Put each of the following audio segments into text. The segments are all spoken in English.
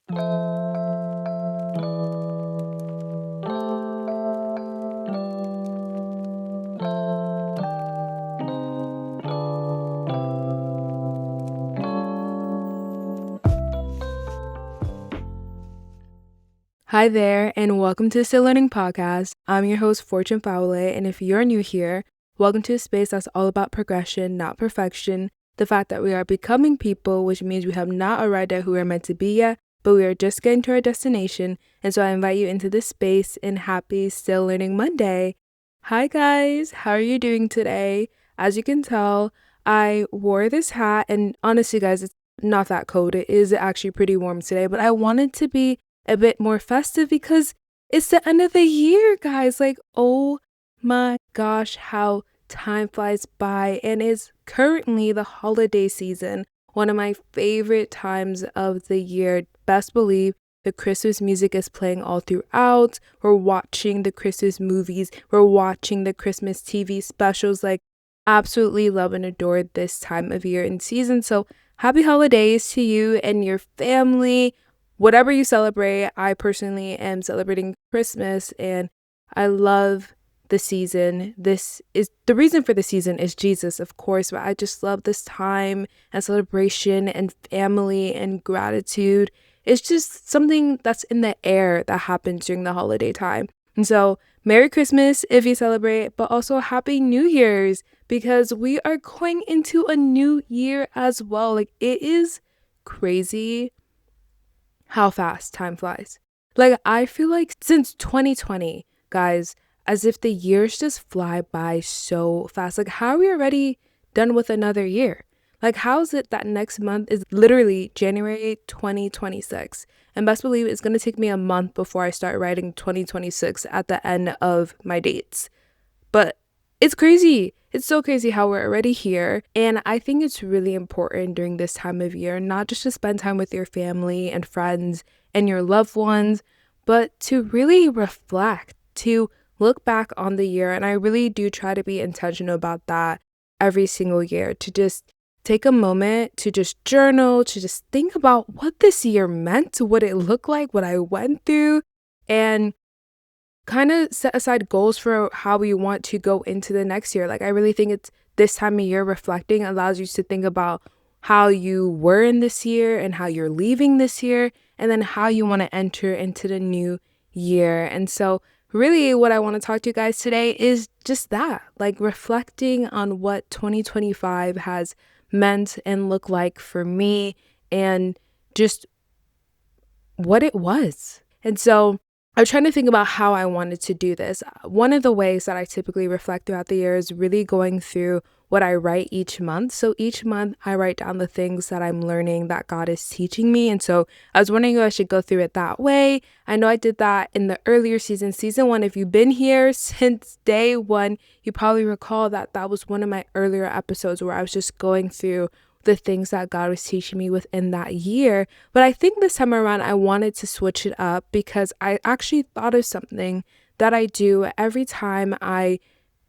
Hi there, and welcome to the Still Learning Podcast. I'm your host, Fortune Fowle, and if you're new here, welcome to a space that's all about progression, not perfection. The fact that we are becoming people, which means we have not arrived at who we're meant to be yet, but we are just getting to our destination. And so I invite you into this space and happy Still Learning Monday. Hi guys, how are you doing today? As you can tell, I wore this hat, and honestly guys, it's not that cold. It is actually pretty warm today, but I wanted to be a bit more festive because it's the end of the year, guys. Like, oh my gosh, how time flies by, and it's currently the holiday season, one of my favorite times of the year. Best believe the Christmas music is playing all throughout. We're watching the Christmas movies, we're watching the Christmas TV specials. Like, absolutely love and adore this time of year and season. So happy holidays to you and your family, whatever you celebrate. I personally am celebrating Christmas, and I love the season. This is the reason for the season is Jesus, of course, but I just love this time and celebration and family and gratitude. It's just something that's in the air that happens during the holiday time. And so, Merry Christmas if you celebrate, but also Happy New Year's, because we are going into a new year as well. Like, it is crazy how fast time flies. Like, I feel like since 2020, guys, as if the years just fly by so fast. Like, how are we already done with another year? Like, how is it that next month is literally January 2026? And best believe it's going to take me a month before I start writing 2026 at the end of my dates. But it's crazy. It's so crazy how we're already here. And I think it's really important during this time of year, not just to spend time with your family and friends and your loved ones, but to really reflect, to look back on the year. And I really do try to be intentional about that every single year, to just take a moment to just journal, to just think about what this year meant, what it looked like, what I went through, and kind of set aside goals for how we want to go into the next year. Like, I really think it's this time of year reflecting allows you to think about how you were in this year and how you're leaving this year, and then how you want to enter into the new year. And so really what I want to talk to you guys today is just that, like reflecting on what 2025 has meant and looked like for me, and just what it was. And so I'm trying to think about how I wanted to do this. One of the ways that I typically reflect throughout the year is really going through what I write each month. So each month I write down the things that I'm learning that God is teaching me. And so I was wondering if I should go through it that way. I know I did that in the earlier season 1. If you've been here since day one, you probably recall that that was one of my earlier episodes where I was just going through the things that God was teaching me within that year. But I think this time around, I wanted to switch it up because I actually thought of something that I do every time I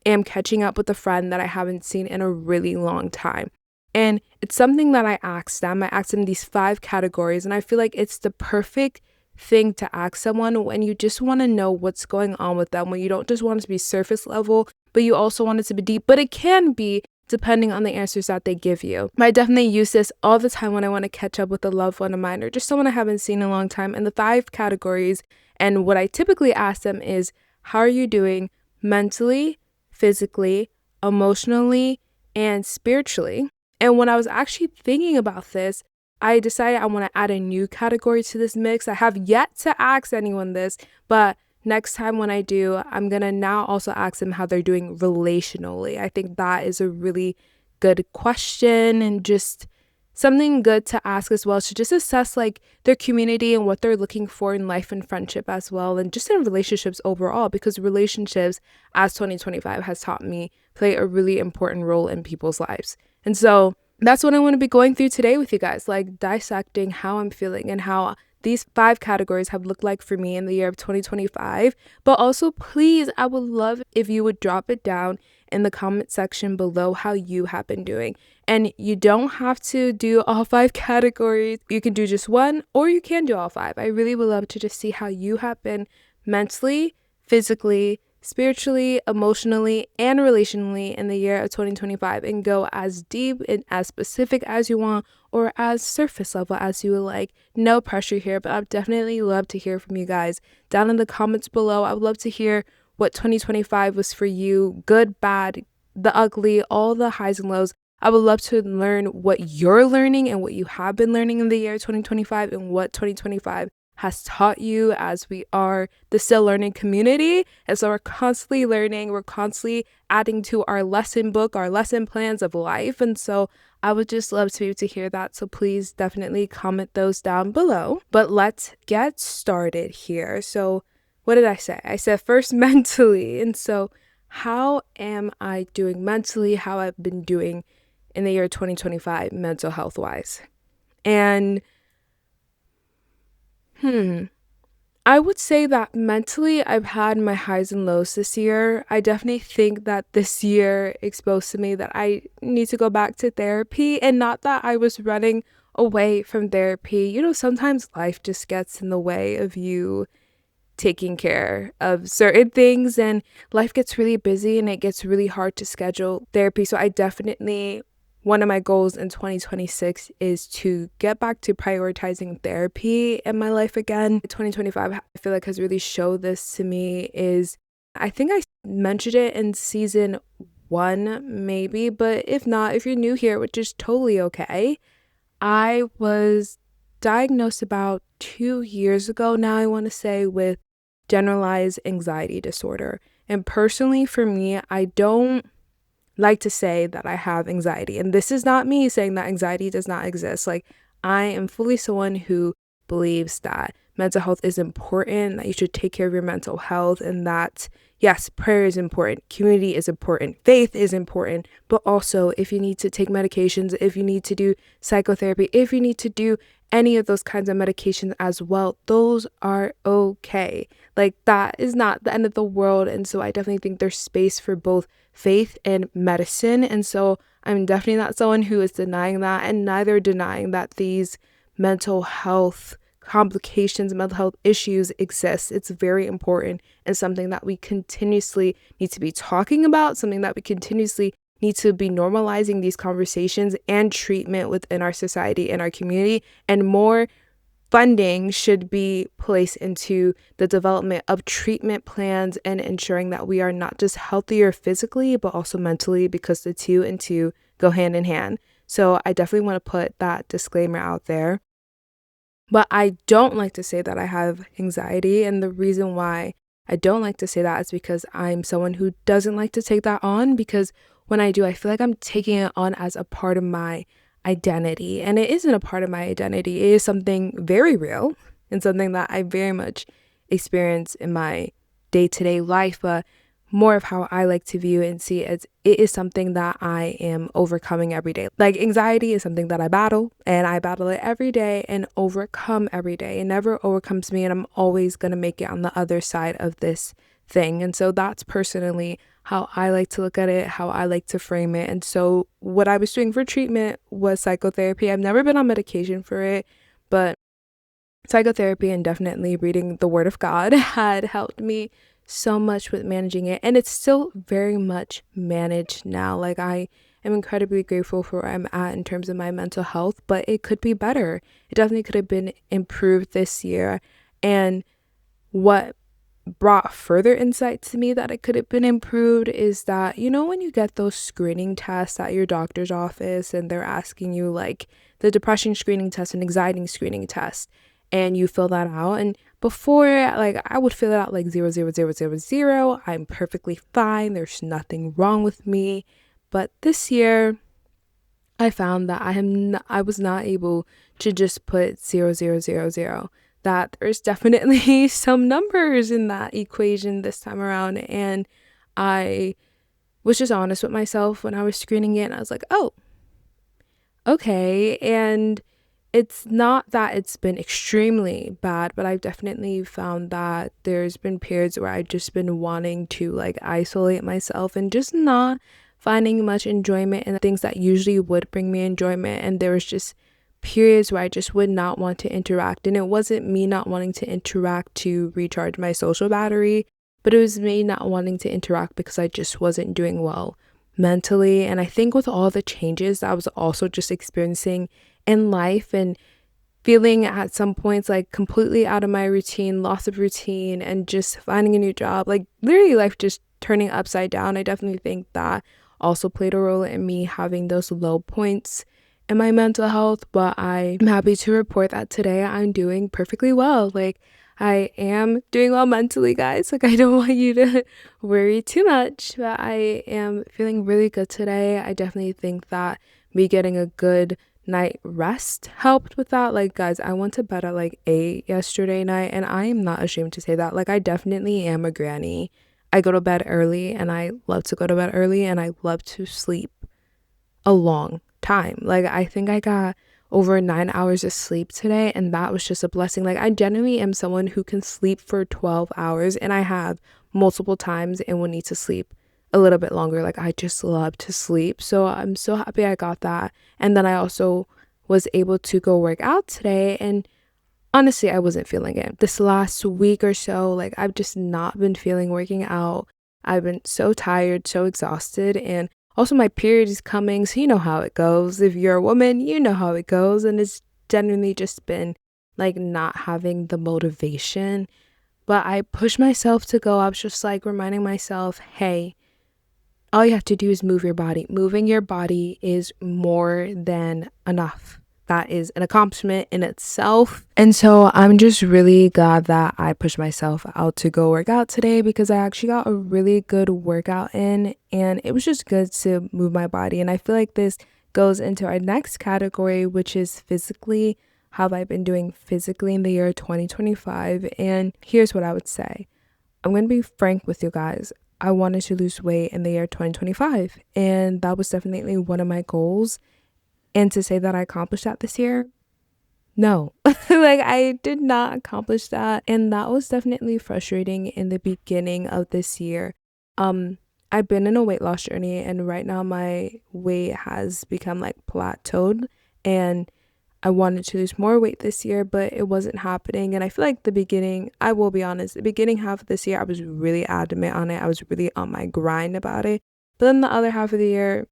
am catching up with a friend that I haven't seen in a really long time. And it's something that I asked them. I asked them these 5 categories, and I feel like it's the perfect thing to ask someone when you just want to know what's going on with them, when you don't just want it to be surface level, but you also want it to be deep. But it can be, depending on the answers that they give you. I definitely use this all the time when I want to catch up with a loved one of mine or just someone I haven't seen in a long time. And the 5 categories, and what I typically ask them is, how are you doing mentally, physically, emotionally, and spiritually? And when I was actually thinking about this, I decided I want to add a new category to this mix. I have yet to ask anyone this, but next time when I do, I'm going to now also ask them how they're doing relationally. I think that is a really good question, and just something good to ask as well, to just assess like their community and what they're looking for in life and friendship as well, and just in relationships overall, because relationships, as 2025 has taught me, play a really important role in people's lives. And so that's what I want to be going through today with you guys, like dissecting how I'm feeling and how these 5 categories have looked like for me in the year of 2025. But also, please, I would love if you would drop it down in the comment section below how you have been doing. And you don't have to do all 5 categories. You can do just one, or you can do all 5. I really would love to just see how you have been mentally, physically, spiritually, emotionally, and relationally in the year of 2025, and go as deep and as specific as you want, or as surface level as you would like. No pressure here, but I'd definitely love to hear from you guys down in the comments below. I would love to hear what 2025 was for you, good, bad, the ugly, all the highs and lows. I would love to learn what you're learning and what you have been learning in the year 2025, and what 2025 has taught you, as we are the still learning community. And so we're constantly learning, we're constantly adding to our lesson book, our lesson plans of life. And so I would just love to be able to hear that. So please definitely comment those down below. But let's get started here. So what did I say? I said first mentally. And so how am I doing mentally? How I've been doing in the year 2025 mental health wise? And I would say that mentally I've had my highs and lows this year. I definitely think that this year exposed to me that I need to go back to therapy, and not that I was running away from therapy. You know, sometimes life just gets in the way of you taking care of certain things, and life gets really busy and it gets really hard to schedule therapy. So I definitely, one of my goals in 2026 is to get back to prioritizing therapy in my life again. 2025, I feel like, has really showed this to me. Is, I think I mentioned it in season 1 maybe, but if not, if you're new here, which is totally okay, I was diagnosed about 2 years ago now, I want to say, with generalized anxiety disorder. And personally, for me, I don't like to say that I have anxiety. And this is not me saying that anxiety does not exist. Like, I am fully someone who believes that mental health is important, that you should take care of your mental health, and that, yes, prayer is important, community is important, faith is important, but also if you need to take medications, if you need to do psychotherapy, if you need to do any of those kinds of medications as well, those are okay. Like, that is not the end of the world. And so I definitely think there's space for both faith and medicine. And so I'm definitely not someone who is denying that, and neither denying that these mental health complications, mental health issues exist. It's very important, and something that we continuously need to be talking about, something that we continuously need to be normalizing these conversations and treatment within our society and our community. And more funding should be placed into the development of treatment plans and ensuring that we are not just healthier physically, but also mentally, because the two and two go hand in hand. So I definitely want to put that disclaimer out there. But I don't like to say that I have anxiety. And the reason why I don't like to say that is because I'm someone who doesn't like to take that on, because when I do, I feel like I'm taking it on as a part of my identity. And it isn't a part of my identity. It is something very real and something that I very much experience in my day-to-day life, but more of how I like to view it and see it as it is something that I am overcoming every day. Like, anxiety is something that I battle, and I battle it every day and overcome every day. It never overcomes me, and I'm always going to make it on the other side of this thing. And so that's personally how I like to look at it, how I like to frame it. And so what I was doing for treatment was psychotherapy. I've never been on medication for it, but psychotherapy and definitely reading the Word of God had helped me so much with managing it. And it's still very much managed now. Like, I am incredibly grateful for where I'm at in terms of my mental health, but it could be better. It definitely could have been improved this year. And what brought further insight to me that it could have been improved is that, you know, when you get those screening tests at your doctor's office and they're asking you, like, the depression screening test and anxiety screening test, and you fill that out, and before, like, I would fill it out like 0, 0, 0, 0, 0, I'm perfectly fine, there's nothing wrong with me. But this year I found that I was not able to just put 0, 0, 0, 0, that there's definitely some numbers in that equation this time around. And I was just honest with myself when I was screening it, and I was like, oh, okay. And it's not that it's been extremely bad, but I've definitely found that there's been periods where I've just been wanting to like isolate myself and just not finding much enjoyment in things that usually would bring me enjoyment. And there was just periods where I just would not want to interact. And it wasn't me not wanting to interact to recharge my social battery, but it was me not wanting to interact because I just wasn't doing well mentally. And I think with all the changes that I was also just experiencing in life and feeling at some points like completely out of my routine, loss of routine, and just finding a new job, like literally life just turning upside down. I definitely think that also played a role in me having those low points in my mental health. But I'm happy to report that today I'm doing perfectly well. Like, I am doing well mentally, guys. Like, I don't want you to worry too much, but I am feeling really good today. I definitely think that me getting a good night rest helped with that. Like, guys, I went to bed at like 8 yesterday night, and I am not ashamed to say that. Like, I definitely am a granny. I go to bed early, and I love to go to bed early, and I love to sleep a long time. Like, I think I got over 9 hours of sleep today, and that was just a blessing. Like, I genuinely am someone who can sleep for 12 hours, and I have multiple times and will need to sleep a little bit longer. Like, I just love to sleep. So I'm so happy I got that. And then I also was able to go work out today, and honestly, I wasn't feeling it. This last week or so, like, I've just not been feeling working out. I've been so tired, so exhausted, and also my period is coming, so you know how it goes. If you're a woman, you know how it goes, and it's genuinely just been like not having the motivation. But I pushed myself to go. I was just like reminding myself, hey, all you have to do is move your body. Moving your body is more than enough. That is an accomplishment in itself. And so I'm just really glad that I pushed myself out to go work out today, because I actually got a really good workout in, and it was just good to move my body. And I feel like this goes into our next category, which is physically. How have I been doing physically in the year 2025? And here's what I would say. I'm going to be frank with you guys. I wanted to lose weight in the year 2025, and that was definitely one of my goals. And to say that I accomplished that this year, no. Like, I did not accomplish that, and that was definitely frustrating in the beginning of this year. I've been in a weight loss journey, and right now my weight has become like plateaued, and I wanted to lose more weight this year, but it wasn't happening. And I feel like I will be honest, the beginning half of this year, I was really adamant on it. I was really on my grind about it. But then the other half of the year,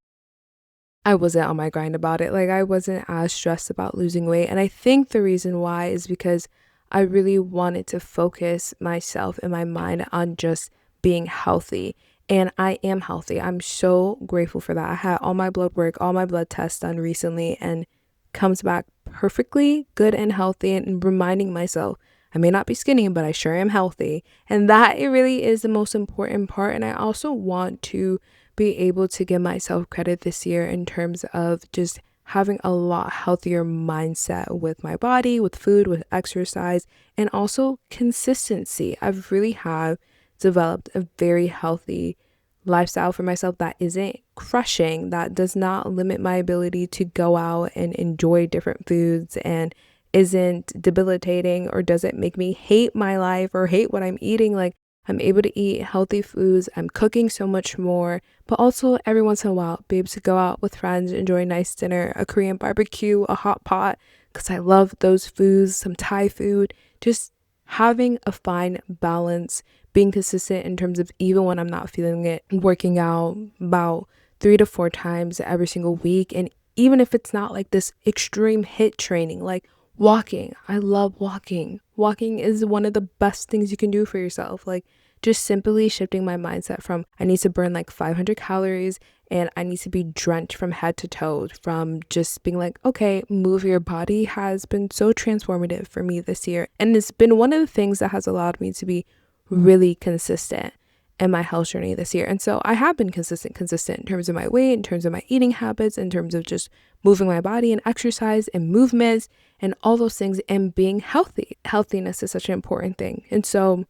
I wasn't on my grind about it. Like, I wasn't as stressed about losing weight. And I think the reason why is because I really wanted to focus myself and my mind on just being healthy. And I am healthy. I'm so grateful for that. I had all my blood work, all my blood tests done recently, and comes back perfectly good and healthy, and reminding myself I may not be skinny, but I sure am healthy. And that it really is the most important part. And I also want to be able to give myself credit this year in terms of just having a lot healthier mindset with my body, with food, with exercise, and also consistency. I've really have developed a very healthy lifestyle for myself that isn't crushing, that does not limit my ability to go out and enjoy different foods, and isn't debilitating or doesn't make me hate my life or hate what I'm eating. Like, I'm able to eat healthy foods. I'm cooking so much more, but also every once in a while, be able to go out with friends, enjoy a nice dinner, a Korean barbecue, a hot pot, because I love those foods, some Thai food, just having a fine balance, being consistent in terms of even when I'm not feeling it, working out about 3 to 4 times every single week. And even if it's not like this extreme hit training, like walking. I love walking. Walking is one of the best things you can do for yourself. Like, just simply shifting my mindset from I need to burn like 500 calories and I need to be drenched from head to toe, from just being like, okay, move your body, has been so transformative for me this year. And it's been one of the things that has allowed me to be really consistent in my health journey this year. And so I have been consistent in terms of my weight, in terms of my eating habits, in terms of just moving my body and exercise and movements and all those things, and being healthy. Healthiness is such an important thing. And so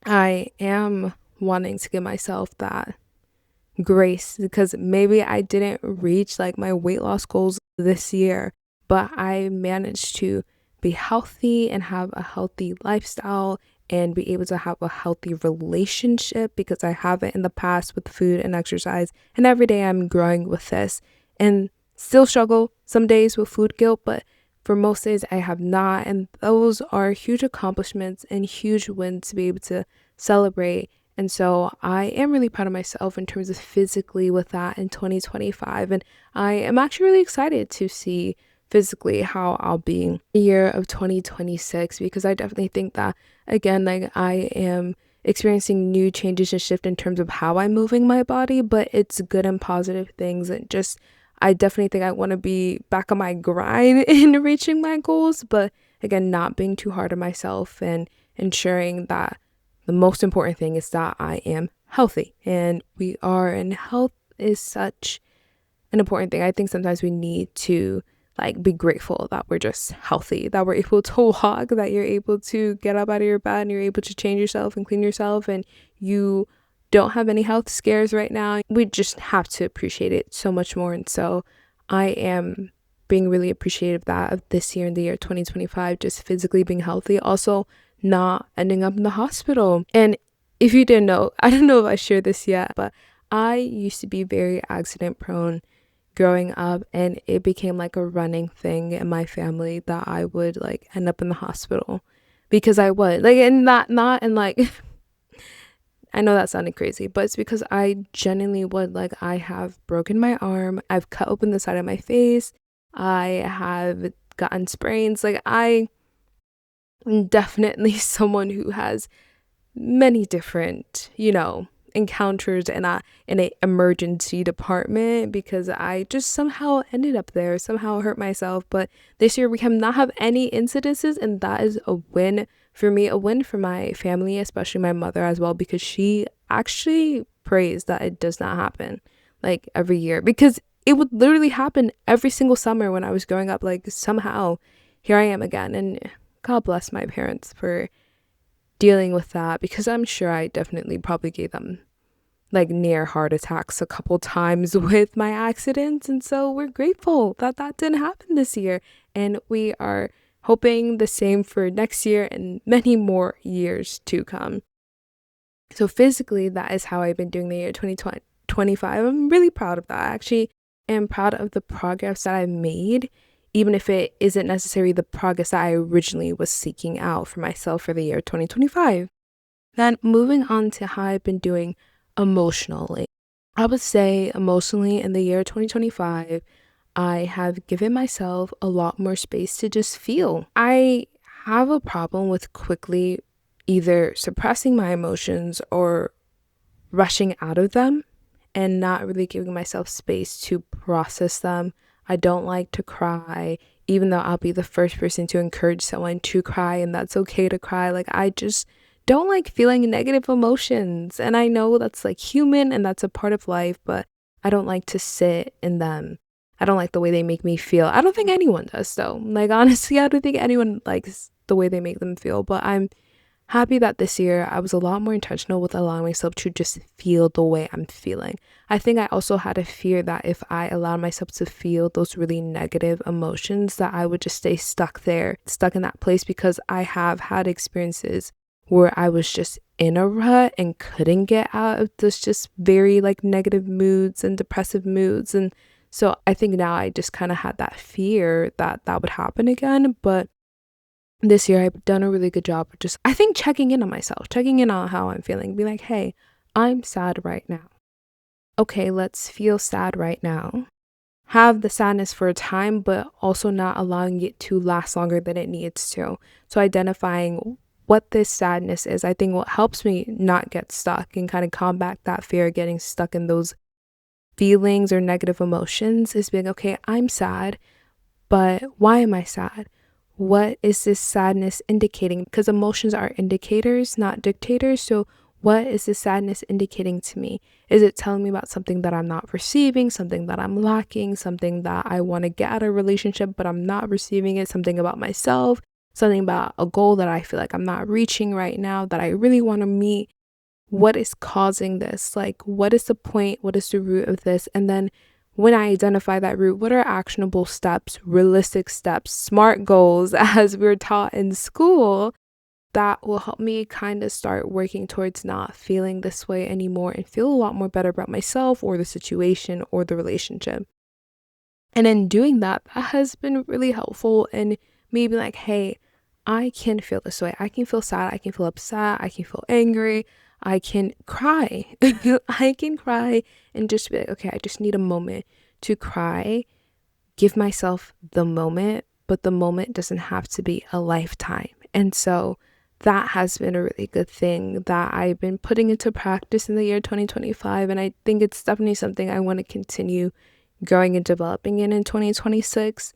I am wanting to give myself that grace, because maybe I didn't reach like my weight loss goals this year, but I managed to be healthy and have a healthy lifestyle and be able to have a healthy relationship because I haven't in the past with food and exercise. And every day I'm growing with this and still struggle some days with food guilt, but for most days I have not. And those are huge accomplishments and huge wins to be able to celebrate. And so I am really proud of myself in terms of physically with that in 2025. And I am actually really excited to see physically how I'll be in the year of 2026 because I definitely think that, again, like I am experiencing new changes and shift in terms of how I'm moving my body, but it's good and positive things. And just, I definitely think I want to be back on my grind in reaching my goals, but again, not being too hard on myself and ensuring that the most important thing is that I am healthy and we are, and health is such an important thing. I think sometimes we need to like be grateful that we're just healthy, that we're able to walk, that you're able to get up out of your bed and you're able to change yourself and clean yourself and you don't have any health scares right now. We just have to appreciate it so much more. And so I am being really appreciative of this year in the year 2025, just physically being healthy, also not ending up in the hospital. And if you didn't know, I don't know if I shared this yet, but I used to be very accident prone growing up, and it became like a running thing in my family that I would like end up in the hospital because I would like, and not and like I know that sounded crazy, but it's because I genuinely would. Like, I have broken my arm, I've cut open the side of my face, I have gotten sprains. Like, I am definitely someone who has many different, encounters in a emergency department because I just somehow ended up there, somehow hurt myself. But this year we have not have any incidences, and that is a win for me, a win for my family, especially my mother as well, because she actually prays that it does not happen like every year, because it would literally happen every single summer when I was growing up. Like, somehow here I am again, and God bless my parents for dealing with that, because I'm sure I definitely probably gave them like near heart attacks a couple times with my accidents. And so we're grateful that that didn't happen this year, and we are hoping the same for next year and many more years to come. So physically, that is how I've been doing the year 2025. I'm really proud of that. I actually am proud of the progress that I've made, even if it isn't necessarily the progress that I originally was seeking out for myself for the year 2025. Then moving on to how I've been doing emotionally. I would say emotionally in the year 2025, I have given myself a lot more space to just feel. I have a problem with quickly either suppressing my emotions or rushing out of them and not really giving myself space to process them. I don't like to cry, even though I'll be the first person to encourage someone to cry, and that's okay to cry. Like, I just don't like feeling negative emotions. And I know that's like human and that's a part of life, but I don't like to sit in them. I don't like the way they make me feel. I don't think anyone does, though. Like, honestly, I don't think anyone likes the way they make them feel, but I'm happy that this year I was a lot more intentional with allowing myself to just feel the way I'm feeling. I think I also had a fear that if I allowed myself to feel those really negative emotions, that I would just stay stuck there, stuck in that place, because I have had experiences where I was just in a rut and couldn't get out of this just very like negative moods and depressive moods. And so I think now I just kind of had that fear that that would happen again. But this year I've done a really good job of just, I think, checking in on myself, checking in on how I'm feeling, be like, hey, I'm sad right now. Okay, let's feel sad right now. Have the sadness for a time, but also not allowing it to last longer than it needs to. So identifying what this sadness is, I think what helps me not get stuck and kind of combat that fear of getting stuck in those feelings or negative emotions is being, okay, I'm sad, but why am I sad? What is this sadness indicating? Because emotions are indicators, not dictators. So what is this sadness indicating to me? Is it telling me about something that I'm not receiving, something that I'm lacking, something that I want to get out of a relationship, but I'm not receiving it, something about myself, something about a goal that I feel like I'm not reaching right now that I really want to meet? What is causing this? Like, what is the point? What is the root of this? And then when I identify that root, what are actionable steps, realistic steps, SMART goals, as we were taught in school, that will help me kind of start working towards not feeling this way anymore and feel a lot more better about myself or the situation or the relationship. And in doing that, that has been really helpful in me being like, hey, I can feel this way. I can feel sad. I can feel upset. I can feel angry. I can cry. I can cry and just be like, okay, I just need a moment to cry. Give myself the moment, but the moment doesn't have to be a lifetime. And so that has been a really good thing that I've been putting into practice in the year 2025. And I think it's definitely something I want to continue growing and developing in 2026,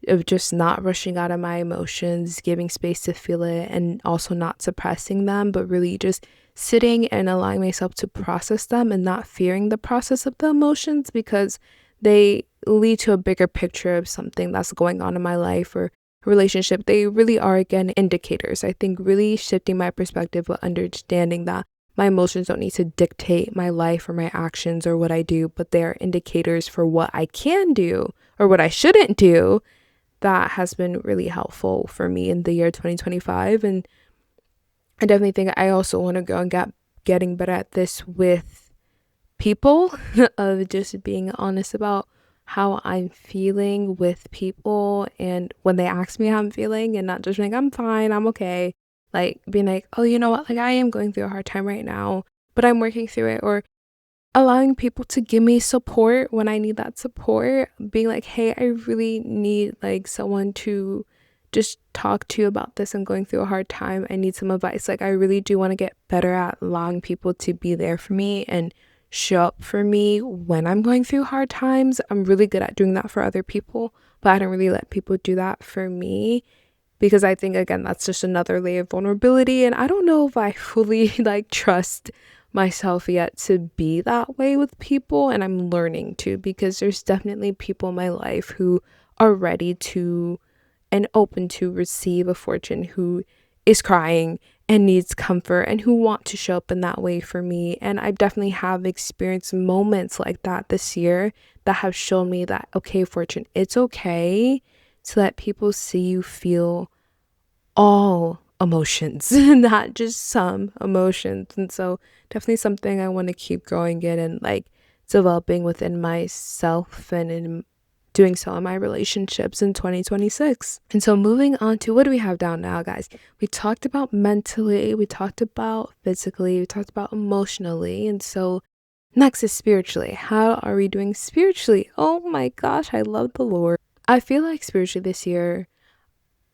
of just not rushing out of my emotions, giving space to feel it, and also not suppressing them, but really just sitting and allowing myself to process them and not fearing the process of the emotions, because they lead to a bigger picture of something that's going on in my life or relationship. They really are, again, indicators. I think really shifting my perspective, but understanding that my emotions don't need to dictate my life or my actions or what I do, but they are indicators for what I can do or what I shouldn't do. That has been really helpful for me in the year 2025. And I definitely think I also want to go and getting better at this with people, of just being honest about how I'm feeling with people, and when they ask me how I'm feeling, and not just being like, I'm fine, I'm okay. Like being like, oh, you know what, like I am going through a hard time right now, but I'm working through it. Or allowing people to give me support when I need that support, being like, hey, I really need like someone to just talk to about this. I'm going through a hard time. I need some advice. Like I really do want to get better at allowing people to be there for me and show up for me when I'm going through hard times. I'm really good at doing that for other people, but I don't really let people do that for me, because I think, again, that's just another layer of vulnerability, and I don't know if I fully like trust myself yet to be that way with people, and I'm learning to, because there's definitely people in my life who are ready to and open to receive a Fortune who is crying and needs comfort and who want to show up in that way for me. And I definitely have experienced moments like that this year that have shown me that, okay, Fortune, it's okay to let people see you feel all emotions, not just some emotions. And so definitely something I want to keep growing in and like developing within myself and in doing so in my relationships in 2026. And so moving on to, what do we have down now, guys? We talked about mentally, we talked about physically, we talked about emotionally. And so next is spiritually. How are we doing spiritually? Oh my gosh, I love the Lord. I feel like spiritually this year,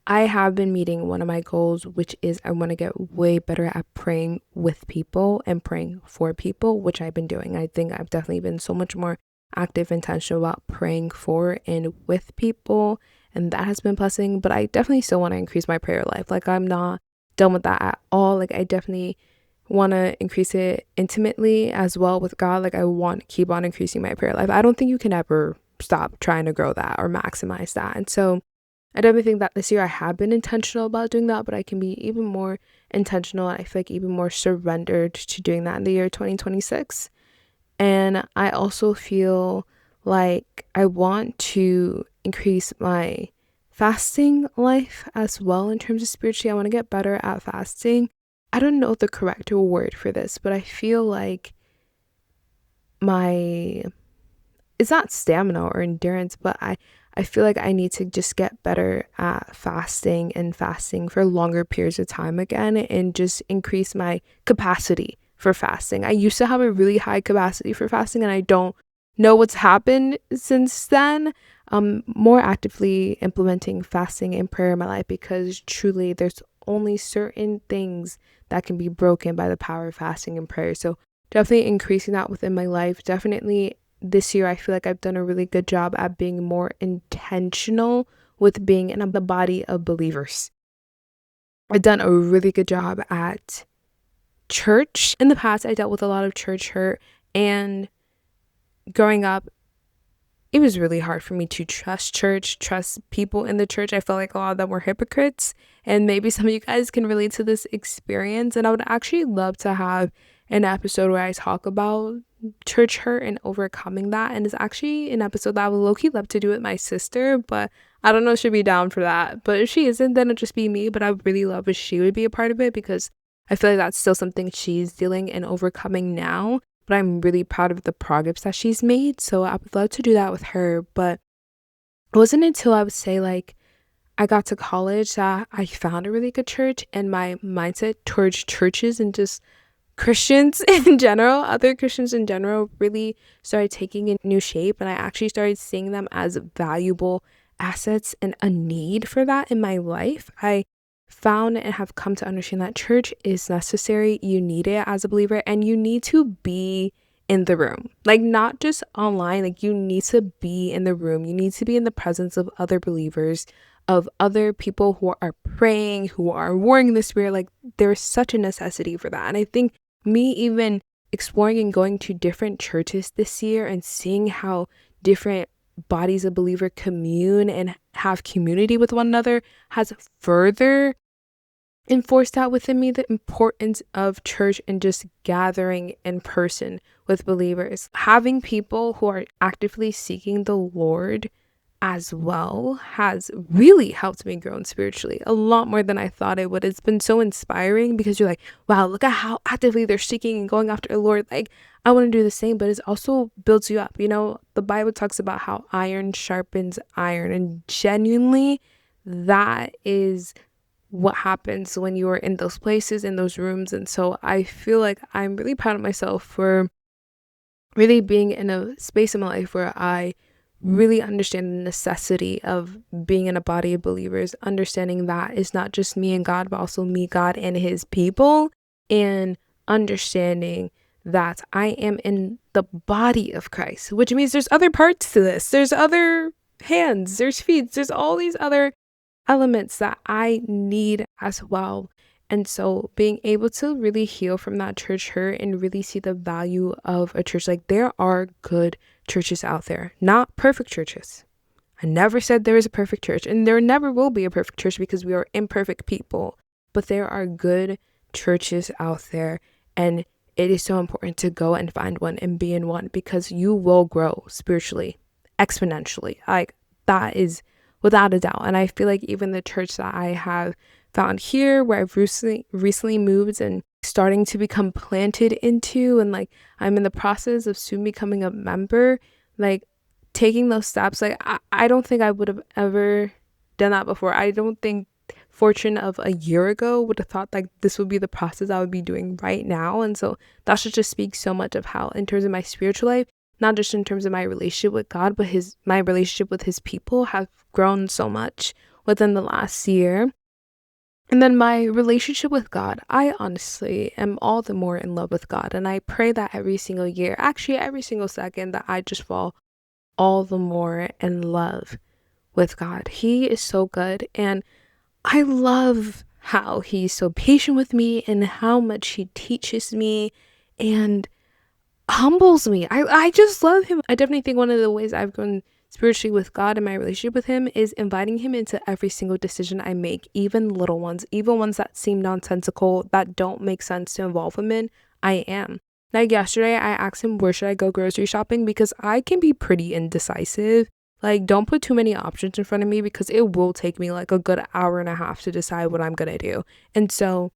I have been meeting one of my goals, which is I want to get way better at praying with people and praying for people, which I've been doing. I think I've definitely been so much more active, intentional about praying for and with people, and that has been blessing. But I definitely still want to increase my prayer life. Like I'm not done with that at all. Like I definitely want to increase it intimately as well with God. Like I want to keep on increasing my prayer life. I don't think you can ever stop trying to grow that or maximize that. And so I definitely think that this year I have been intentional about doing that, but I can be even more intentional, and I feel like even more surrendered to doing that in the year 2026. And I also feel like I want to increase my fasting life as well in terms of spiritually. I want to get better at fasting. I don't know the correct word for this, but I feel like my, it's not stamina or endurance, but I feel like I need to just get better at fasting and fasting for longer periods of time again, and just increase my capacity for fasting. I used to have a really high capacity for fasting, and I don't know what's happened since then. More actively implementing fasting and prayer in my life, because truly there's only certain things that can be broken by the power of fasting and prayer. So definitely increasing that within my life. Definitely this year I feel like I've done a really good job at being more intentional with being in the body of believers. I've done a really good job at church. In the past, I dealt with a lot of church hurt, and growing up, it was really hard for me to trust church, trust people in the church. I felt like a lot of them were hypocrites, and maybe some of you guys can relate to this experience. And I would actually love to have an episode where I talk about church hurt and overcoming that. And it's actually an episode that I would low-key love to do with my sister, but I don't know if she'd be down for that. But if she isn't, then it'll just be me. But I would really love if she would be a part of it, because I feel like that's still something she's dealing and overcoming now. But I'm really proud of the progress that she's made. So I would love to do that with her. But it wasn't until I would say like I got to college that I found a really good church, and my mindset towards churches and just Christians in general, other Christians in general, really started taking a new shape. And I actually started seeing them as valuable assets and a need for that in my life. I found and have come to understand that church is necessary. You need it as a believer, and you need to be in the room, like not just online. Like you need to be in the room. You need to be in the presence of other believers, of other people who are praying, who are warring the spirit. Like there's such a necessity for that. And I think me even exploring and going to different churches this year and seeing how different bodies of believer commune and have community with one another has further enforced out within me the importance of church and just gathering in person with believers. Having people who are actively seeking the Lord as well has really helped me grow spiritually a lot more than I thought it would. It's been so inspiring, because you're like, wow, look at how actively they're seeking and going after the Lord. Like I want to do the same, but it also builds you up. You know, the Bible talks about how iron sharpens iron, and genuinely that is what happens when you are in those places, in those rooms. And so I feel like I'm really proud of myself for really being in a space in my life where I really understand the necessity of being in a body of believers, understanding that it's not just me and God, but also me, God, and his people, and understanding that I am in the body of Christ, which means there's other parts to this. There's other hands, there's feet, there's all these other elements that I need as well. And so being able to really heal from that church hurt and really see the value of a church, like there are good churches out there, not perfect churches. I never said there is a perfect church, and there never will be a perfect church because we are imperfect people, but there are good churches out there, and it is so important to go and find one and be in one, because you will grow spiritually exponentially. Like that is without a doubt. And I feel like even the church that I have found here, where I've recently moved and starting to become planted into, and like I'm in the process of soon becoming a member, like taking those steps, like I don't think I would have ever done that before. I don't think Fortune of a year ago would have thought like this would be the process I would be doing right now. And so that should just speak so much of how, in terms of my spiritual life, not just in terms of my relationship with God, but my relationship with his people have grown so much within the last year. And then my relationship with God, I honestly am all the more in love with God. And I pray that every single year, actually every single second, that I just fall all the more in love with God. He is so good. And I love how he's so patient with me and how much he teaches me and humbles me. I just love him. I definitely think one of the ways I've grown spiritually with God and my relationship with him is inviting him into every single decision I make, even little ones, even ones that seem nonsensical, that don't make sense to involve him in. I am. Like yesterday, I asked him, where should I go grocery shopping? Because I can be pretty indecisive. Like, don't put too many options in front of me, because it will take me like a good hour and a half to decide what I'm gonna do. And so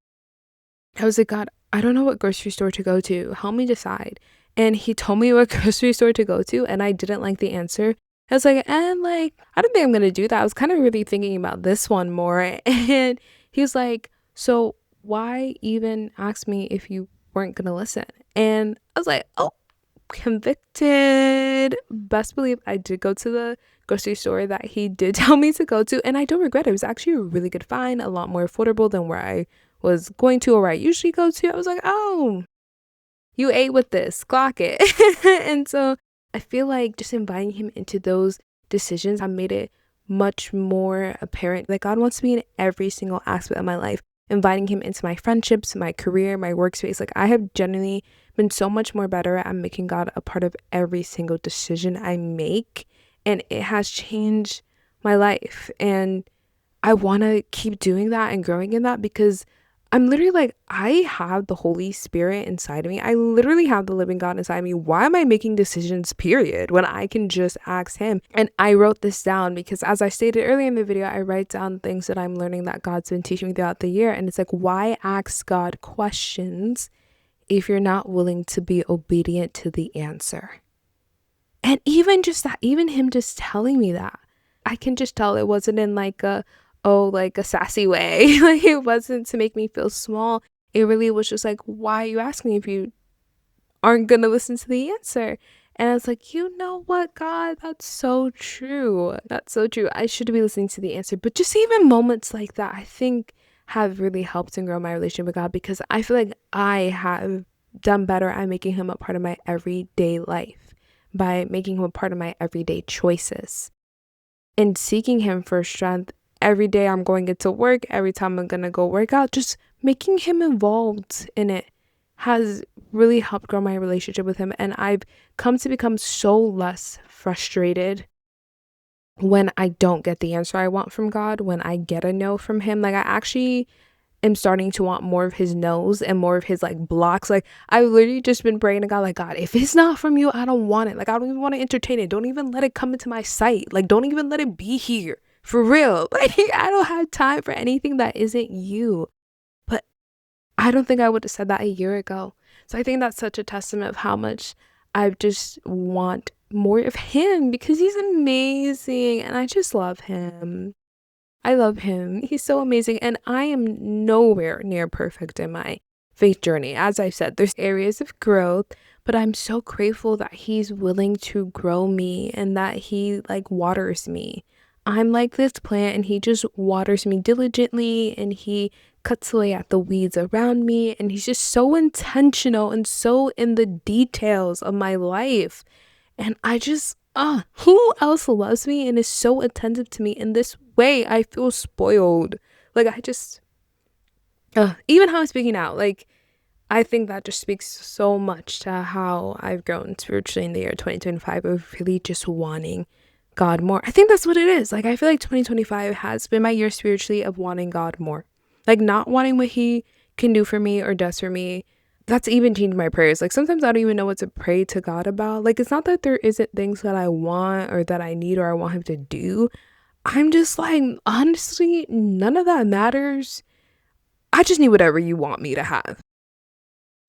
I was like, God, I don't know what grocery store to go to. Help me decide. And he told me what grocery store to go to, and I didn't like the answer. I was like, and like, I don't think I'm gonna do that. I was kind of really thinking about this one more. And he was like, so why even ask me if you weren't gonna listen? And I was like, oh, convicted. Best believe I did go to the grocery store that he did tell me to go to, and I don't regret it. It was actually a really good find, a lot more affordable than where I was going to or where I usually go to. I was like, oh, you ate with this, clock it. And so I feel like just inviting him into those decisions have made it much more apparent that God wants to be in every single aspect of my life. Inviting him into my friendships, my career, my workspace. Like I have genuinely been so much more better at making God a part of every single decision I make. And it has changed my life. And I want to keep doing that and growing in that, because I'm literally like, I have the Holy Spirit inside of me. I literally have the living God inside of me. Why am I making decisions, period, when I can just ask him? And I wrote this down because, as I stated earlier in the video, I write down things that I'm learning that God's been teaching me throughout the year. And it's like, why ask God questions if you're not willing to be obedient to the answer? And even just that, even him just telling me that, I can just tell it wasn't in like a sassy way. Like, it wasn't to make me feel small. It really was just like, why are you asking me if you aren't gonna listen to the answer? And I was like, you know what, God, that's so true. That's so true. I should be listening to the answer. But just even moments like that, I think, have really helped and grow my relationship with God, because I feel like I have done better at making him a part of my everyday life by making him a part of my everyday choices and seeking him for strength every day I'm going into work, every time I'm gonna go work out. Just making him involved in it has really helped grow my relationship with him. And I've come to become so less frustrated when I don't get the answer I want from God, when I get a no from him. Like, I actually am starting to want more of his no's and more of his like blocks. Like, I've literally just been praying to God, like, God, if it's not from you, I don't want it. Like, I don't even want to entertain it. Don't even let it come into my sight. Like, don't even let it be here. For real. Like, I don't have time for anything that isn't you. But I don't think I would have said that a year ago. So I think that's such a testament of how much I just want more of him, because he's amazing and I just love him. I love him. He's so amazing. And I am nowhere near perfect in my faith journey. As I've said, there's areas of growth, but I'm so grateful that he's willing to grow me and that he like waters me. I'm like this plant and he just waters me diligently, and he cuts away at the weeds around me, and he's just so intentional and so in the details of my life. And I just, who else loves me and is so attentive to me in this way? I feel spoiled. Like, I just, even how I'm speaking out, like, I think that just speaks so much to how I've grown spiritually in the year 2025 of really just wanting God more. I think that's what it is. Like, I feel like 2025 has been my year spiritually of wanting God more. Like, not wanting what he can do for me or does for me. That's even changed my prayers. Like, sometimes I don't even know what to pray to God about. Like, it's not that there isn't things that I want or that I need or I want him to do. I'm just like, honestly, none of that matters. I just need whatever you want me to have.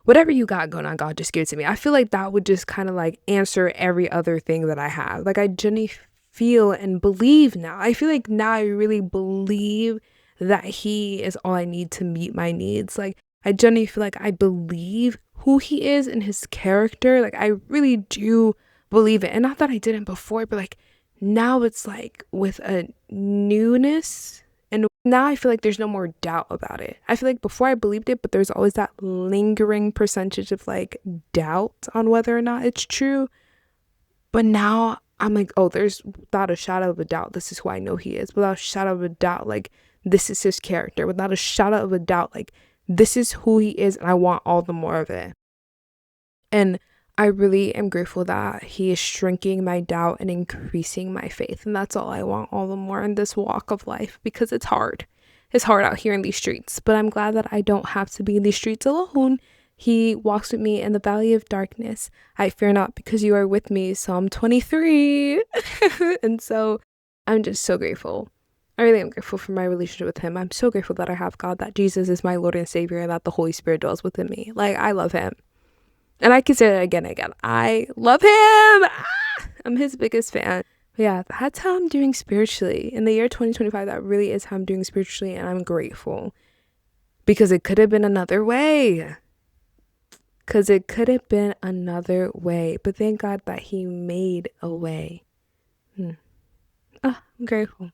Whatever you got going on, God, just give it to me. I feel like that would just kind of like answer every other thing that I have. Like, I genuinely feel and believe now. I feel like now I really believe that he is all I need to meet my needs. Like, I genuinely feel like I believe who he is and his character. Like, I really do believe it. And not that I didn't before, but like now it's like with a newness. And now I feel like there's no more doubt about it. I feel like before I believed it, but there's always that lingering percentage of like doubt on whether or not it's true. But now I'm like, oh, there's without a shadow of a doubt, this is who I know he is. Without a shadow of a doubt, like, this is his character. Without a shadow of a doubt, like, this is who he is, and I want all the more of it. And I really am grateful that he is shrinking my doubt and increasing my faith. And that's all I want all the more in this walk of life, because it's hard. It's hard out here in these streets. But I'm glad that I don't have to be in these streets alone. He walks with me in the valley of darkness. I fear not, because you are with me. Psalm 23. And so I'm just so grateful. I really am grateful for my relationship with him. I'm so grateful that I have God, that Jesus is my Lord and Savior, and that the Holy Spirit dwells within me. Like, I love him. And I can say that again and again. I love him. I'm his biggest fan. But yeah, that's how I'm doing spiritually. In the year 2025, that really is how I'm doing spiritually. And I'm grateful. Because it could have been another way. But thank God that he made a way. I'm grateful.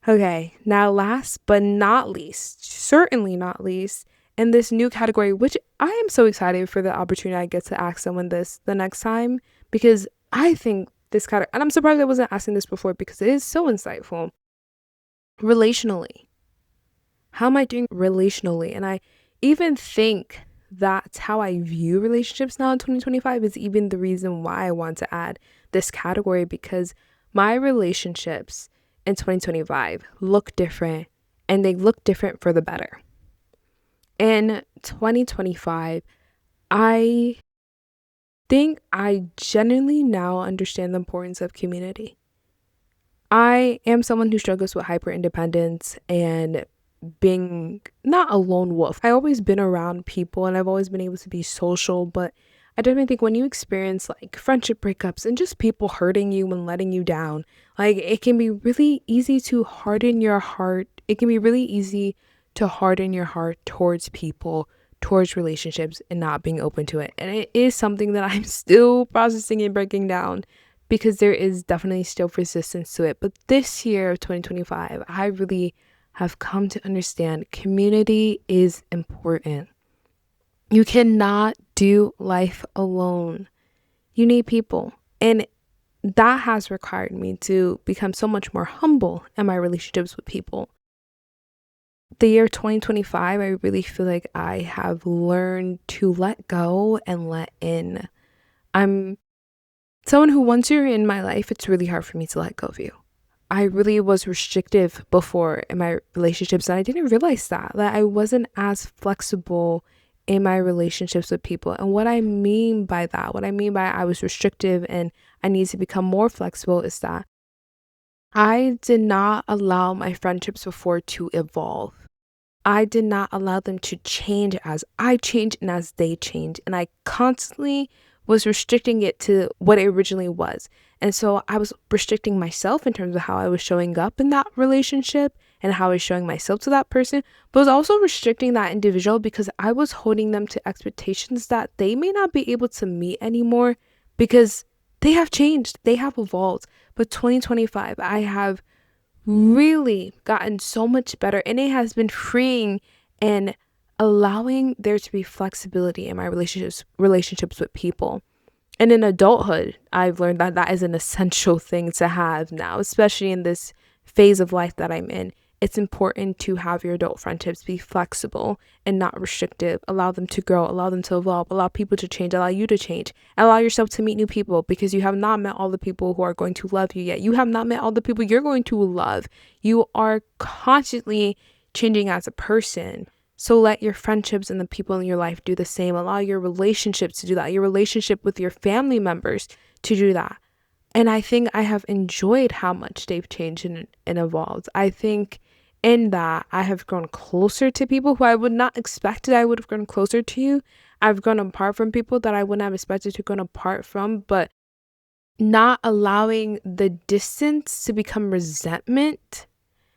Okay, now last but not least, certainly not least, in this new category, which I am so excited for the opportunity I get to ask someone this the next time, because I think this category, and I'm surprised I wasn't asking this before because it is so insightful. Relationally. How am I doing relationally? And I even think that's how I view relationships now in 2025 is even the reason why I want to add this category, because my relationships in 2025 look different, and they look different for the better. In 2025, I think I genuinely now understand the importance of community. I am someone who struggles with hyper independence and being not a lone wolf. I've always been around people and I've always been able to be social, but I definitely think when you experience like friendship breakups and just people hurting you and letting you down, like it can be really easy to harden your heart. It can be really easy to harden your heart towards people, towards relationships, and not being open to it. And it is something that I'm still processing and breaking down because there is definitely still resistance to it. But this year of 2025, I really have come to understand community is important. You cannot do life alone. You need people. And that has required me to become so much more humble in my relationships with people. The year 2025, I really feel like I have learned to let go and let in. I'm someone who, once you're in my life, it's really hard for me to let go of you. I really was restrictive before in my relationships, and I didn't realize that I wasn't as flexible in my relationships with people. And what I mean by that, what I mean by I was restrictive and I need to become more flexible, is that I did not allow my friendships before to evolve. I did not allow them to change as I change and as they change. And I constantly was restricting it to what it originally was. And so I was restricting myself in terms of how I was showing up in that relationship and how I was showing myself to that person, but I was also restricting that individual because I was holding them to expectations that they may not be able to meet anymore because they have changed, they have evolved. But 2025, I have really gotten so much better, and it has been freeing and allowing there to be flexibility in my relationships with people. And in adulthood, I've learned that that is an essential thing to have now, especially in this phase of life that I'm in. It's important to have your adult friendships be flexible and not restrictive. Allow them to grow, allow them to evolve, allow people to change, allow you to change, allow yourself to meet new people because you have not met all the people who are going to love you yet. You have not met all the people you're going to love. You are constantly changing as a person. So let your friendships and the people in your life do the same. Allow your relationships to do that, your relationship with your family members to do that. And I think I have enjoyed how much they've changed and evolved. I think in that I have grown closer to people who I would not expect that I would have grown closer to you. I've grown apart from people that I wouldn't have expected to grow apart from, but not allowing the distance to become resentment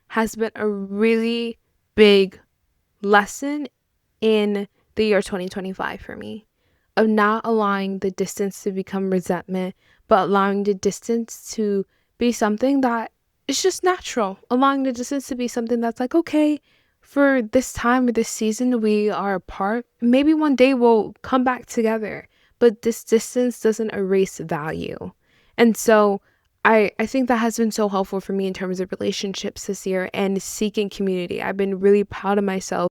has been a really big lesson in the year 2025 for me, of not allowing the distance to become resentment, but allowing the distance to be something that is just natural, allowing the distance to be something that's like, okay, for this time or this season, we are apart. Maybe one day we'll come back together, but this distance doesn't erase value. And so I think that has been so helpful for me in terms of relationships this year and seeking community. I've been really proud of myself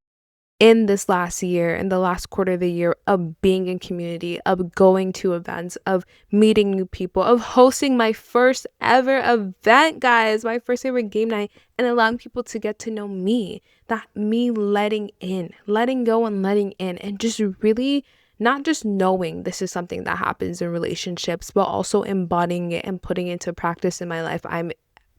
in this last year, in the last quarter of the year, of being in community, of going to events, of meeting new people, of hosting my first ever event, guys, my first ever game night, and allowing people to get to know me. That me letting in, letting go and letting in, and just really not just knowing this is something that happens in relationships, but also embodying it and putting it into practice in my life. I'm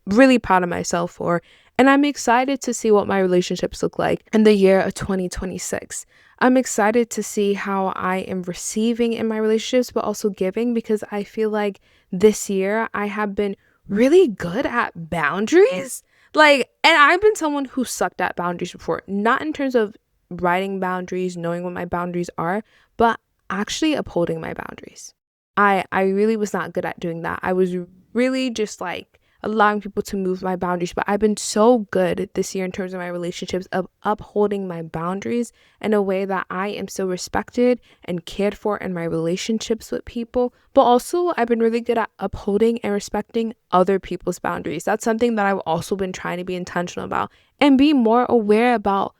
really proud of myself for. And I'm excited to see what my relationships look like in the year of 2026. I'm excited to see how I am receiving in my relationships, but also giving, because I feel like this year I have been really good at boundaries. And I've been someone who sucked at boundaries before, not in terms of writing boundaries, knowing what my boundaries are, but actually upholding my boundaries. I really was not good at doing that. I was really just like allowing people to move my boundaries, but I've been so good this year in terms of my relationships of upholding my boundaries in a way that I am so respected and cared for in my relationships with people. But also I've been really good at upholding and respecting other people's boundaries. That's something that I've also been trying to be intentional about and be more aware about,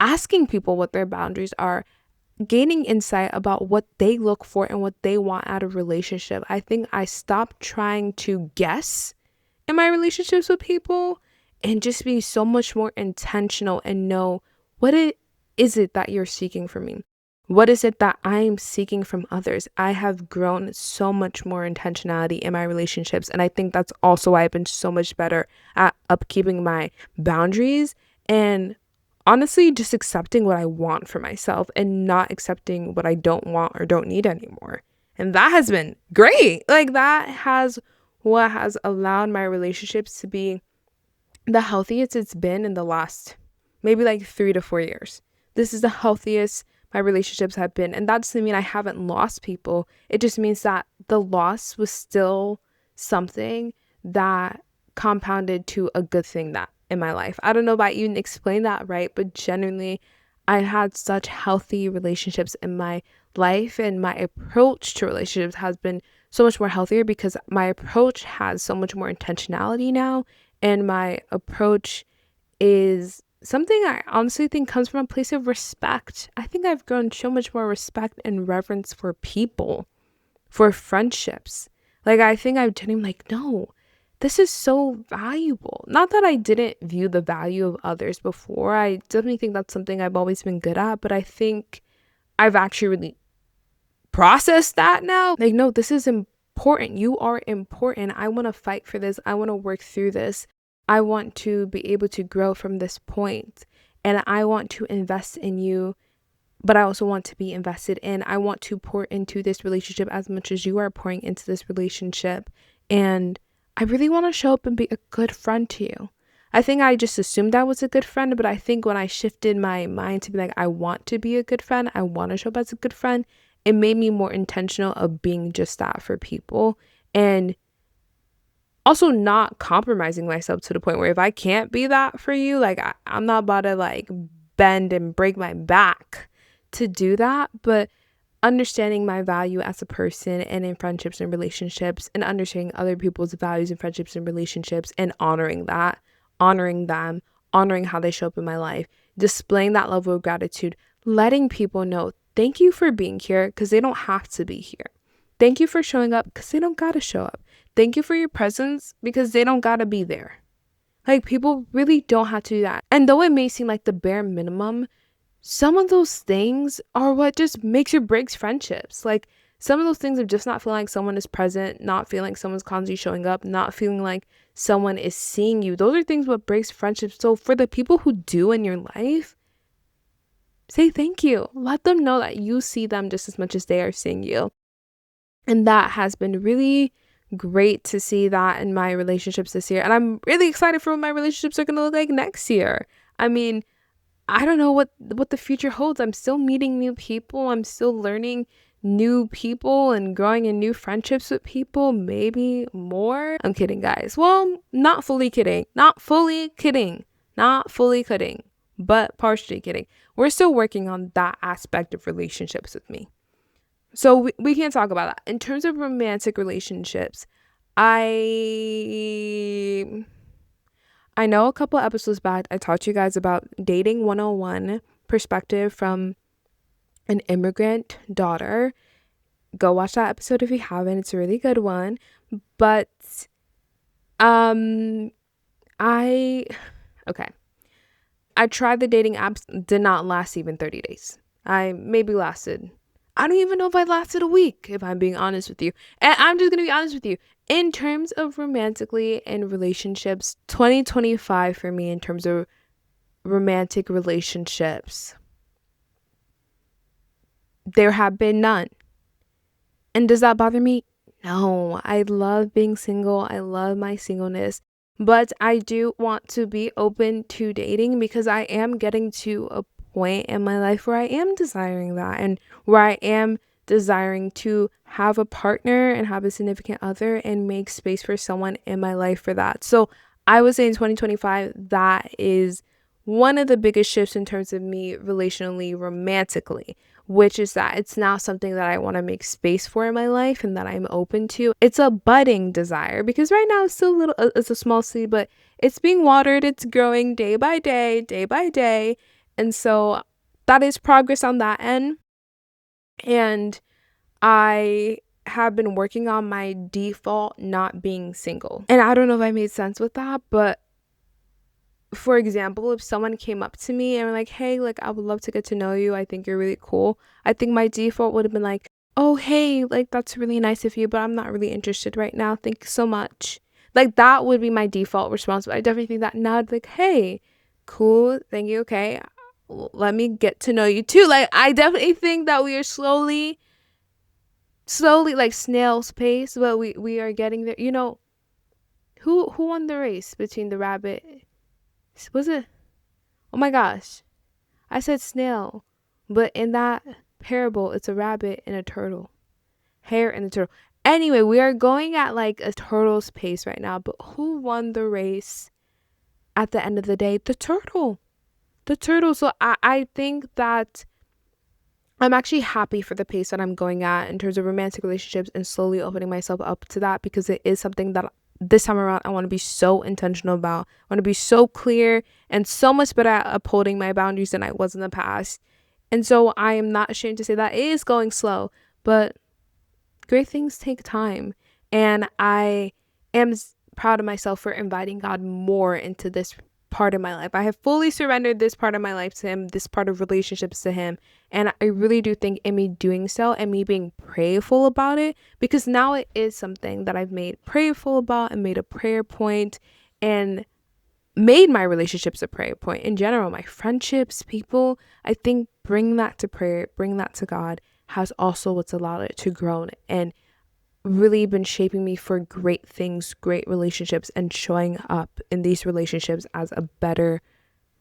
asking people what their boundaries are, gaining insight about what they look for and what they want out of relationship. I think I stopped trying to guess in my relationships with people and just be so much more intentional and know what it is it that you're seeking from me? What is it that I'm seeking from others? I have grown so much more intentionality in my relationships. And I think that's also why I've been so much better at upkeeping my boundaries and honestly just accepting what I want for myself and not accepting what I don't want or don't need anymore. And that has been great. Like that has what has allowed my relationships to be the healthiest it's been in the last maybe like 3 to 4 years. This is the healthiest my relationships have been. And that doesn't mean I haven't lost people. It just means that the loss was still something that compounded to a good thing that in my life. I don't know about you and explain that right, but genuinely I had such healthy relationships in my life, and my approach to relationships has been so much more healthier because my approach has so much more intentionality now, and my approach is something I honestly think comes from a place of respect. I think I've grown so much more respect and reverence for people, for friendships. Like, I think I've been like, no, this is so valuable. Not that I didn't view the value of others before. I definitely think that's something I've always been good at, but I think I've actually really processed that now. Like, no, this is important. You are important. I want to fight for this. I want to work through this. I want to be able to grow from this point, and I want to invest in you, but I also want to be invested in. I want to pour into this relationship as much as you are pouring into this relationship. And I really want to show up and be a good friend to you. I think I just assumed I was a good friend, but I think when I shifted my mind to be like, I want to be a good friend, I want to show up as a good friend, it made me more intentional of being just that for people. And also not compromising myself to the point where if I can't be that for you, like I'm not about to like bend and break my back to do that, but understanding my value as a person and in friendships and relationships, and understanding other people's values and friendships and relationships, and honoring that, honoring them, honoring how they show up in my life, displaying that level of gratitude, letting people know, thank you for being here because they don't have to be here. Thank you for showing up because they don't gotta show up. Thank you for your presence because they don't gotta be there. Like, people really don't have to do that. And though it may seem like the bare minimum, some of those things are what just makes or breaks friendships. Like, some of those things of just not feeling like someone is present, not feeling like someone's constantly showing up, not feeling like someone is seeing you. Those are things what breaks friendships. So for the people who do in your life, say thank you. Let them know that you see them just as much as they are seeing you. And that has been really great to see that in my relationships this year. And I'm really excited for what my relationships are going to look like next year. I mean, I don't know what the future holds. I'm still meeting new people. I'm still learning new people and growing in new friendships with people, maybe more. I'm kidding, guys. Well, not fully kidding. Not fully kidding. Not fully kidding, but partially kidding. We're still working on that aspect of relationships with me. So we can't talk about that. In terms of romantic relationships, I know a couple episodes back I taught you guys about dating 101 perspective from an immigrant daughter. Go watch that episode if you haven't. It's a really good one. But I okay. I tried the dating apps, did not last even 30 days. I maybe lasted, I don't even know if I lasted a week, if I'm being honest with you. And I'm just going to be honest with you. In terms of romantically and relationships, 2025 for me in terms of romantic relationships, there have been none. And does that bother me? No, I love being single. I love my singleness. But I do want to be open to dating because I am getting to a point in my life where I am desiring that, and where I am desiring to have a partner and have a significant other and make space for someone in my life for that. So I would say in 2025, that is one of the biggest shifts in terms of me relationally, romantically, which is that it's now something that I want to make space for in my life and that I'm open to. It's a budding desire because right now it's still it's a small seed, but it's being watered. It's growing day by day, day by day. And so that is progress on that end. And I have been working on my default not being single. And I don't know if I made sense with that, but for example, if someone came up to me and were like, hey, like, I would love to get to know you, I think you're really cool, I think my default would have been like, oh, hey, like, that's really nice of you, but I'm not really interested right now, thank you so much. Like, that would be my default response. But I definitely think that now I'd be like, hey, cool, thank you, okay, let me get to know you too. Like, I definitely think that we are slowly, like snail's pace, but we are getting there. Who won the race between the rabbit? Was it? Oh my gosh, I said snail, but in that parable, it's a rabbit and a turtle, hare and a turtle. Anyway, we are going at like a turtle's pace right now, but who won the race at the end of the day? The turtle. The turtle. So I think that I'm actually happy for the pace that I'm going at in terms of romantic relationships and slowly opening myself up to that, because it is something that this time around I want to be so intentional about. I want to be so clear and so much better at upholding my boundaries than I was in the past. And so I am not ashamed to say that it is going slow, but great things take time. And I am proud of myself for inviting God more into this part of my life. I have fully surrendered this part of my life to Him, this part of relationships to Him. And I really do think in me doing so and me being prayerful about it, because now it is something that I've made prayerful about and made a prayer point and made my relationships a prayer point in general, my friendships, people. I think bring that to prayer, bring that to God has also what's allowed it to grow and really been shaping me for great things, great relationships, and showing up in these relationships as a better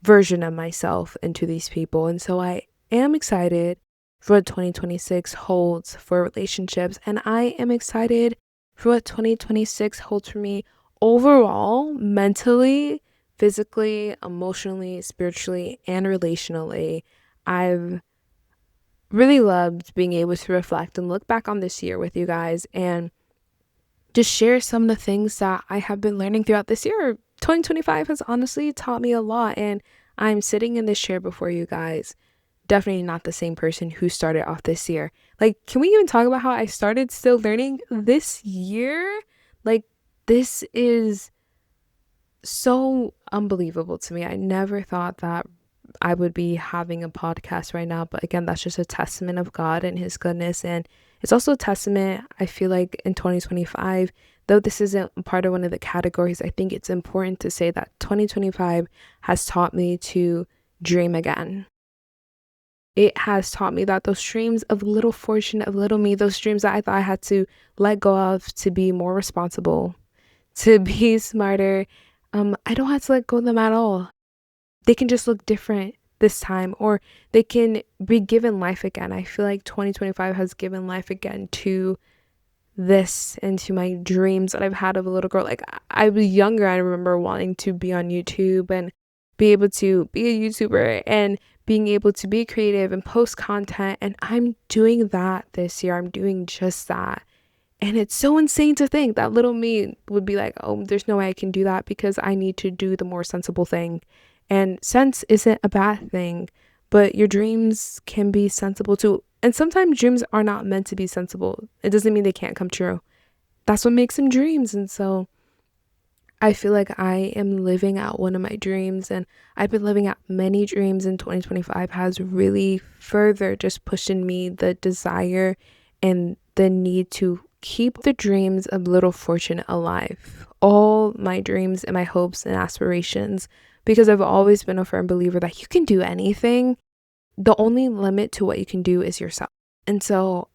version of myself into these people. And so I am excited for what 2026 holds for relationships, and I am excited for what 2026 holds for me overall, mentally, physically, emotionally, spiritually, and relationally. I've really loved being able to reflect and look back on this year with you guys and just share some of the things that I have been learning throughout this year. 2025 has honestly taught me a lot, and I'm sitting in this chair before you guys, definitely not the same person who started off this year. Like, can we even talk about how I started still learning this year? Like, this is so unbelievable to me. I never thought that I would be having a podcast right now, but again, that's just a testament of God and His goodness. And it's also a testament, I feel like, in 2025, though this isn't part of one of the categories, I think it's important to say that 2025 has taught me to dream again. It has taught me that those dreams of little fortune, of little me, those dreams that I thought I had to let go of to be more responsible, to be smarter, I don't have to let go of them at all. They can just look different this time, or they can be given life again. I feel like 2025 has given life again to this and to my dreams that I've had of a little girl. Like, I was younger, I remember wanting to be on YouTube and be able to be a YouTuber and being able to be creative and post content, and I'm doing that this year. I'm doing just that. And it's so insane to think that little me would be like, oh, there's no way I can do that because I need to do the more sensible thing. And sense isn't a bad thing, but your dreams can be sensible too. And sometimes dreams are not meant to be sensible. It doesn't mean they can't come true. That's what makes them dreams. And so I feel like I am living out one of my dreams, and I've been living out many dreams, and 2025 has really further just pushed in me the desire and the need to keep the dreams of Little Fortune alive. All my dreams and my hopes and aspirations, because I've always been a firm believer that you can do anything. The only limit to what you can do is yourself. And so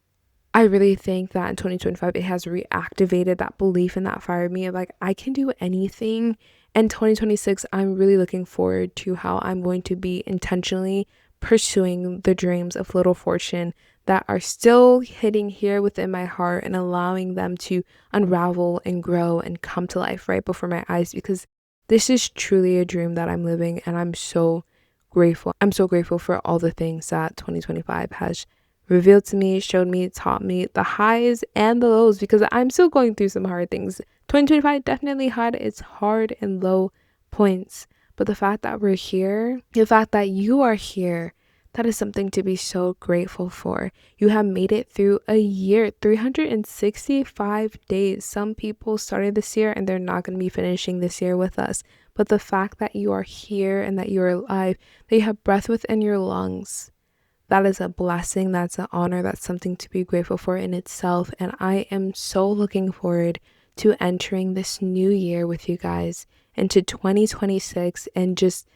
I really think that in 2025, it has reactivated that belief and that fire in me of like, I can do anything. And 2026, I'm really looking forward to how I'm going to be intentionally pursuing the dreams of Little Fortune that are still hitting here within my heart and allowing them to unravel and grow and come to life right before my eyes, because this is truly a dream that I'm living, and I'm so grateful. I'm so grateful for all the things that 2025 has revealed to me, showed me, taught me, the highs and the lows, because I'm still going through some hard things. 2025 definitely had its hard and low points, but the fact that we're here, the fact that you are here, that is something to be so grateful for. You have made it through a year, 365 days. Some people started this year and they're not going to be finishing this year with us, but the fact that you are here and that you're alive, that you have breath within your lungs, that is a blessing, that's an honor, that's something to be grateful for in itself. And I am so looking forward to entering this new year with you guys into 2026 and just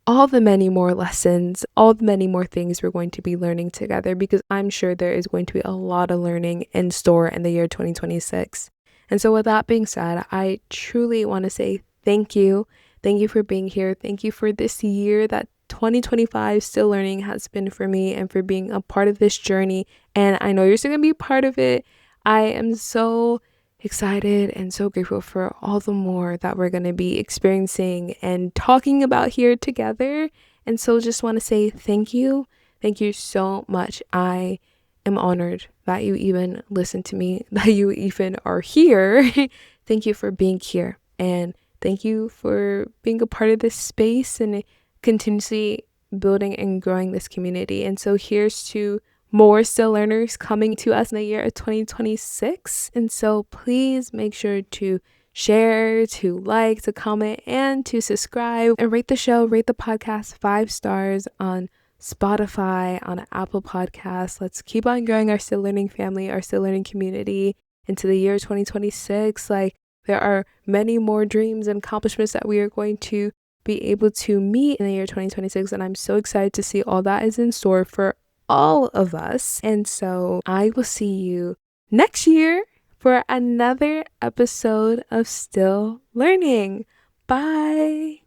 all the many more lessons, all the many more things we're going to be learning together, because I'm sure there is going to be a lot of learning in store in the year 2026. And so with that being said, I truly want to say thank you. Thank you for being here. Thank you for this year that 2025 Still Learning has been for me, and for being a part of this journey. And I know you're still going to be part of it. I am so excited and so grateful for all the more that we're going to be experiencing and talking about here together. And so just want to say thank you. Thank you so much. I am honored that you even listen to me, that you even are here. Thank you for being here. And thank you for being a part of this space and continuously building and growing this community. And so here's to more Still Learners coming to us in the year of 2026. And so please make sure to share, to like, to comment, and to subscribe, and rate the show, rate the podcast 5 stars on Spotify, on Apple Podcasts. Let's keep on growing our Still Learning family, our Still Learning community into the year 2026. Like, there are many more dreams and accomplishments that we are going to be able to meet in the year 2026, and I'm so excited to see all that is in store for all of us. And so I will see you next year for another episode of Still Learning. Bye.